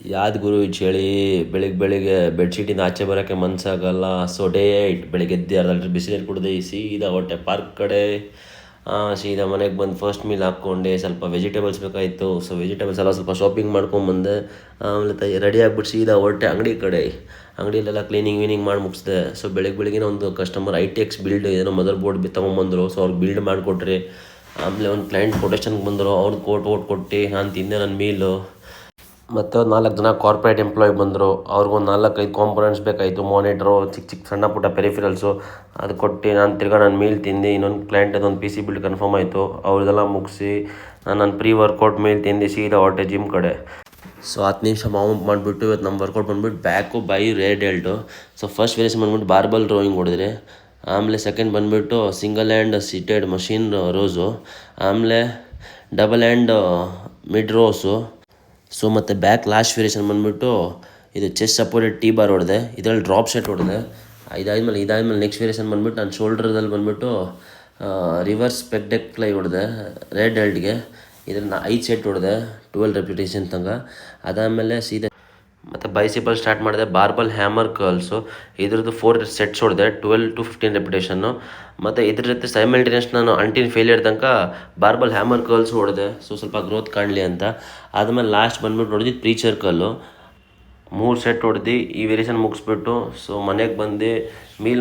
ಯಾವ್ದು ಗುರು ಈ ಚಳಿ ಬೆಳಿಗ್ಗೆ ಬೆಡ್ಶೀಟಿಂದ ಆಚೆ ಬರೋಕ್ಕೆ ಮನಸ್ಸಾಗಲ್ಲ. ಸೊ ಡೇಟ್ ಬೆಳಿಗ್ಗೆ ಎದ್ದು ಅರ್ಧ ಲೀಟ್ರ್ ಬಿಸಿನೀರು ಕುಡ್ದು ಸೀದಾ ಹೊಟ್ಟೆ ಪಾರ್ಕ್ ಕಡೆ. ಸೀದಾ ಮನೆಗೆ ಬಂದು ಫಸ್ಟ್ ಮೀಲ್ ಹಾಕ್ಕೊಂಡೆ, ಸ್ವಲ್ಪ ವೆಜಿಟೇಬಲ್ಸ್ ಬೇಕಾಯಿತು. ಸೊ ವೆಜಿಟೇಬಲ್ಸ್ ಎಲ್ಲ ಸ್ವಲ್ಪ ಶಾಪಿಂಗ್ ಮಾಡ್ಕೊಂಬಂದೆ. ಆಮೇಲೆ ರೆಡಿ ಆಗ್ಬಿಟ್ಟು ಸೀದಾ ಹೊರಟೆ ಅಂಗಡಿ ಕಡೆ. ಅಂಗಡಿಯಲ್ಲೆಲ್ಲ ಕ್ಲೀನಿಂಗ್ ಮಾಡಿ ಮುಗಿಸ್ದೆ. ಸೊ ಬೆಳಿಗ್ಗೆ ಒಂದು ಕಸ್ಟಮರ್ ITX ಬಿಲ್ಡ್ ಏನೋ ಮದರ್ ಬೋರ್ಡ್ ತೊಗೊಂಬಂದರು. ಸೊ ಅವ್ರಿಗೆ ಬಿಲ್ಡ್ ಮಾಡಿಕೊಟ್ರಿ. ಆಮೇಲೆ ಒಂದು ಕ್ಲೈಂಟ್ ಕೊಟೇಶನ್ಗೆ ಬಂದರು, ಅವ್ರಿಗೆ ಕೊಟ್ಟು ನಾನು ತಿಂದೆ ನನ್ನ ಮೀಲು. ಮತ್ತು 4 ಜನ ಕಾರ್ಪೊರೇಟ್ ಎಂಪ್ಲಾಯ್ ಬಂದರು. ಅವ್ರಿಗೊಂದು 4-5 ಕಾಂಪೊನೆಂಟ್ಸ್ ಬೇಕಾಯಿತು, ಮಾನಿಟ್ರು, ಚಿಕ್ಕ ಸಣ್ಣ ಪುಟ್ಟ ಪೆರಿಫಿರಲ್ಸು. ಅದು ಕೊಟ್ಟು ನಾನು ತಿರ್ಗಾ ನನ್ನ ಮೀಲ್ ತಿಂದು ಇನ್ನೊಂದು ಕ್ಲೈಂಟ್ ಅದೊಂದು PC ಬಿಲ್ಡ್ ಕನ್ಫರ್ಮ್ ಆಯಿತು. ಅವ್ರದ್ದೆಲ್ಲ ಮುಗಿಸಿ ನನ್ನ ಪ್ರೀ ವರ್ಕೌಟ್ ಮೀಲ್ ತಿಂದು ಸೀದಾ ಹೊರಟೆ ಜಿಮ್ ಕಡೆ. ಸೊ 10 ನಿಮಿಷ ವಾರ್ಮ್ ಮಾಡಿಬಿಟ್ಟು ಇವತ್ತು ನಮ್ಮ ವರ್ಕೌಟ್ ಬಂದುಬಿಟ್ಟು back by rear delt. So first variation ಬಂದ್ಬಿಟ್ಟು ಬಾರ್ಬಲ್ ರೋಯಿಂಗ್ ಹೊಡೆದ್ರೆ. ಆಮೇಲೆ ಸೆಕೆಂಡ್ ಬಂದುಬಿಟ್ಟು single hand seated machine rows. ಆಮೇಲೆ double hand mid rows. So ಮತ್ತು ಬ್ಯಾಕ್ ಲಾಸ್ಟ್ ವೇರಿಯೇಷನ್ ಬಂದುಬಿಟ್ಟು ಇದು ಚೆಸ್ಟ್ ಸಪೋರ್ಟೆಡ್ T ಬಾರ್ ಹೊಡೆದೆ. ಇದರಲ್ಲಿ ಡ್ರಾಪ್ ಸೆಟ್ ಹೊಡೆದೆ. ಇದಾದಮೇಲೆ ನೆಕ್ಸ್ಟ್ ವೇರಿಯೇಷನ್ ಬಂದುಬಿಟ್ಟು ನಾನು ಶೋಲ್ಡ್ರದಲ್ಲಿ ಬಂದುಬಿಟ್ಟು ರಿವರ್ಸ್ ಪೆಗ್ಡೆಕ್ಲೈ ಹೊಡೆದೆ ರೆಡ್ ಹೆಲ್ಟ್ಗೆ. ಇದನ್ನು 5 ಸೆಟ್ ಹೊಡೆದೆ 12 ರೆಪಿಟೇಷನ್ ತನಕ. ಅದಾದಮೇಲೆ ಸೀದಾ ಮತ್ತು ಬೈಸಿಪಲ್ ಸ್ಟಾರ್ಟ್ ಮಾಡಿದೆ. ಬಾರ್ಬಲ್ ಹ್ಯಾಮರ್ ಕರ್ಲ್ಸು ಇದ್ರದ್ದು 4 ಸೆಟ್ಸ್ ಹೊಡೆದೆ 12 to 15 ರೆಪಿಟೇಷನ್ನು. ಮತ್ತು ಇದ್ರ ಜೊತೆ ಸೈಮಲ್ಟೇನಿಯಸ್ ನಾನು ಅಂಟಿನ್ ಫೇಲಿಯರ್ ತನಕ ಬಾರ್ಬಲ್ ಹ್ಯಾಮರ್ ಕರ್ಲ್ಸು ಹೊಡೆದೆ, ಸೊ ಸ್ವಲ್ಪ ಗ್ರೋತ್ ಕಾಣಲಿ ಅಂತ. ಆದಮೇಲೆ ಲಾಸ್ಟ್ ಬಂದ್ಬಿಟ್ಟು ಹೊಡೆದು ಪ್ರೀಚರ್ ಕಲ್ಲು 3 ಸೆಟ್ ಹೊಡೆದು ಈ ವೇರಿಯೇಷನ್ ಮುಗಿಸ್ಬಿಟ್ಟು ಸೊ ಮನೆಗೆ ಬಂದು ಮೀಲ್